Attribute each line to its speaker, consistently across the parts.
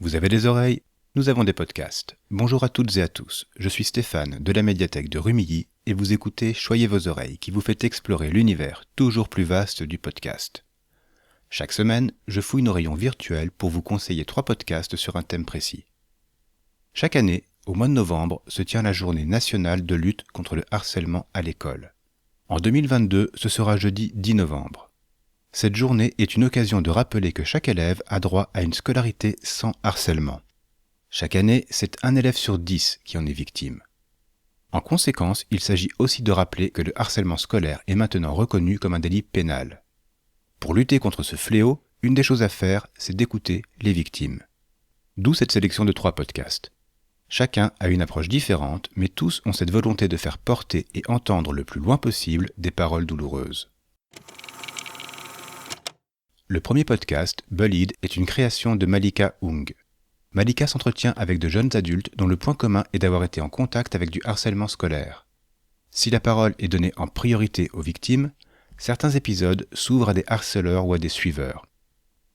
Speaker 1: Vous avez des oreilles? Nous avons des podcasts. Bonjour à toutes et à tous, je suis Stéphane de la médiathèque de Rumilly et vous écoutez Choyez vos oreilles qui vous fait explorer l'univers toujours plus vaste du podcast. Chaque semaine, je fouille nos rayons virtuels pour vous conseiller 3 podcasts sur un thème précis. Chaque année, au mois de novembre, se tient la journée nationale de lutte contre le harcèlement à l'école. En 2022, ce sera jeudi 10 novembre. Cette journée est une occasion de rappeler que chaque élève a droit à une scolarité sans harcèlement. Chaque année, c'est 1 élève sur 10 qui en est victime. En conséquence, il s'agit aussi de rappeler que le harcèlement scolaire est maintenant reconnu comme un délit pénal. Pour lutter contre ce fléau, une des choses à faire, c'est d'écouter les victimes. D'où cette sélection de 3 podcasts. Chacun a une approche différente, mais tous ont cette volonté de faire porter et entendre le plus loin possible des paroles douloureuses. Le premier podcast, Bullied, est une création de Malika Hung. Malika s'entretient avec de jeunes adultes dont le point commun est d'avoir été en contact avec du harcèlement scolaire. Si la parole est donnée en priorité aux victimes, certains épisodes s'ouvrent à des harceleurs ou à des suiveurs.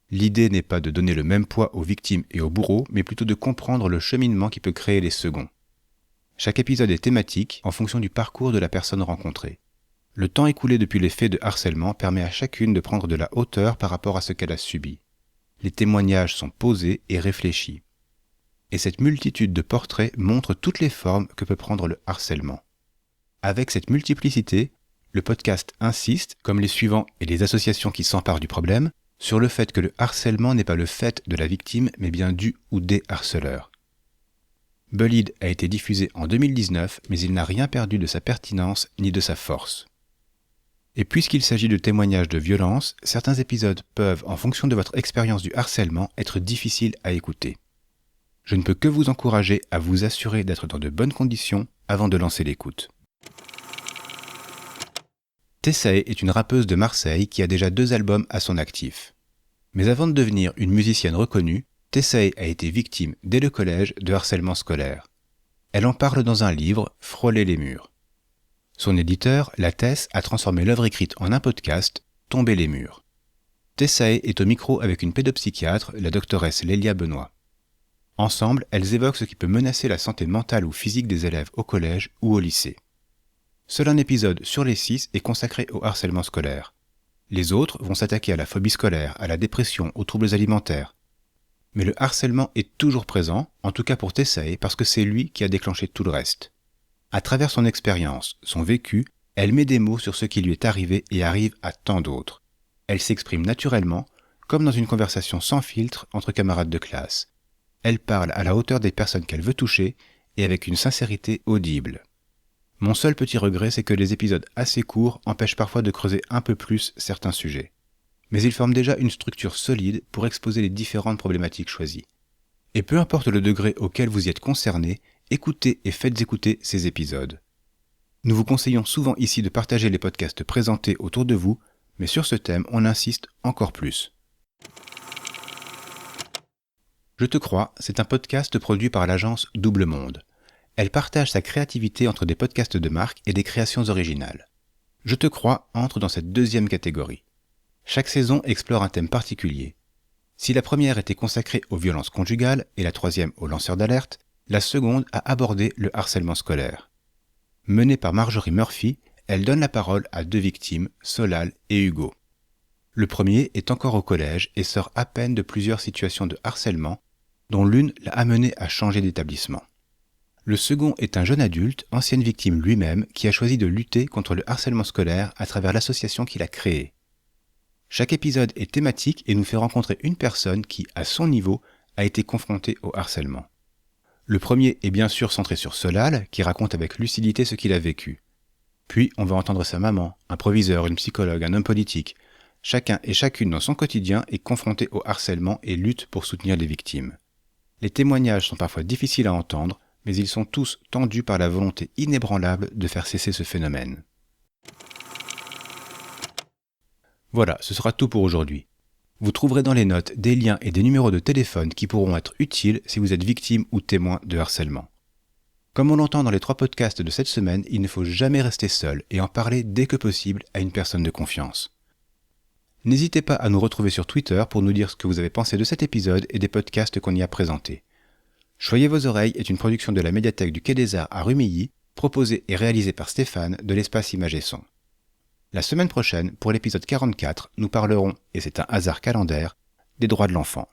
Speaker 1: L'idée n'est pas de donner le même poids aux victimes et aux bourreaux, mais plutôt de comprendre le cheminement qui peut créer les seconds. Chaque épisode est thématique en fonction du parcours de la personne rencontrée. Le temps écoulé depuis les faits de harcèlement permet à chacune de prendre de la hauteur par rapport à ce qu'elle a subi. Les témoignages sont posés et réfléchis. Et cette multitude de portraits montre toutes les formes que peut prendre le harcèlement. Avec cette multiplicité, le podcast insiste, comme les suivants et les associations qui s'emparent du problème, sur le fait que le harcèlement n'est pas le fait de la victime, mais bien du ou des harceleurs. Bullied a été diffusé en 2019, mais il n'a rien perdu de sa pertinence ni de sa force. Et puisqu'il s'agit de témoignages de violence, certains épisodes peuvent, en fonction de votre expérience du harcèlement, être difficiles à écouter. Je ne peux que vous encourager à vous assurer d'être dans de bonnes conditions avant de lancer l'écoute. Tessae est une rappeuse de Marseille qui a déjà 2 albums à son actif. Mais avant de devenir une musicienne reconnue, Tessae a été victime dès le collège de harcèlement scolaire. Elle en parle dans un livre, Frôler les murs. Son éditeur, La Tess, a transformé l'œuvre écrite en un podcast, Tomber les murs. Tessae est au micro avec une pédopsychiatre, la doctoresse Lélia Benoît. Ensemble, elles évoquent ce qui peut menacer la santé mentale ou physique des élèves au collège ou au lycée. Seul un épisode sur les 6 est consacré au harcèlement scolaire. Les autres vont s'attaquer à la phobie scolaire, à la dépression, aux troubles alimentaires. Mais le harcèlement est toujours présent, en tout cas pour Tessae, parce que c'est lui qui a déclenché tout le reste. À travers son expérience, son vécu, elle met des mots sur ce qui lui est arrivé et arrive à tant d'autres. Elle s'exprime naturellement, comme dans une conversation sans filtre entre camarades de classe. Elle parle à la hauteur des personnes qu'elle veut toucher et avec une sincérité audible. Mon seul petit regret, c'est que les épisodes assez courts empêchent parfois de creuser un peu plus certains sujets. Mais ils forment déjà une structure solide pour exposer les différentes problématiques choisies. Et peu importe le degré auquel vous y êtes concerné, écoutez et faites écouter ces épisodes. Nous vous conseillons souvent ici de partager les podcasts présentés autour de vous, mais sur ce thème, on insiste encore plus. Je te crois, c'est un podcast produit par l'agence Double Monde. Elle partage sa créativité entre des podcasts de marque et des créations originales. Je te crois entre dans cette deuxième catégorie. Chaque saison explore un thème particulier. Si la première était consacrée aux violences conjugales et la troisième aux lanceurs d'alerte, la seconde a abordé le harcèlement scolaire. Menée par Marjorie Murphy, elle donne la parole à 2 victimes, Solal et Hugo. Le premier est encore au collège et sort à peine de plusieurs situations de harcèlement, dont l'une l'a amené à changer d'établissement. Le second est un jeune adulte, ancienne victime lui-même, qui a choisi de lutter contre le harcèlement scolaire à travers l'association qu'il a créée. Chaque épisode est thématique et nous fait rencontrer une personne qui, à son niveau, a été confrontée au harcèlement. Le premier est bien sûr centré sur Solal, qui raconte avec lucidité ce qu'il a vécu. Puis on va entendre sa maman, un proviseur, une psychologue, un homme politique. Chacun et chacune dans son quotidien est confronté au harcèlement et lutte pour soutenir les victimes. Les témoignages sont parfois difficiles à entendre, mais ils sont tous tendus par la volonté inébranlable de faire cesser ce phénomène. Voilà, ce sera tout pour aujourd'hui. Vous trouverez dans les notes des liens et des numéros de téléphone qui pourront être utiles si vous êtes victime ou témoin de harcèlement. Comme on l'entend dans les 3 podcasts de cette semaine, il ne faut jamais rester seul et en parler dès que possible à une personne de confiance. N'hésitez pas à nous retrouver sur Twitter pour nous dire ce que vous avez pensé de cet épisode et des podcasts qu'on y a présentés. Choyez vos oreilles est une production de la médiathèque du Quai des Arts à Rumilly, proposée et réalisée par Stéphane de l'Espace Images et Son. La semaine prochaine, pour l'épisode 44, nous parlerons, et c'est un hasard calendaire, des droits de l'enfant.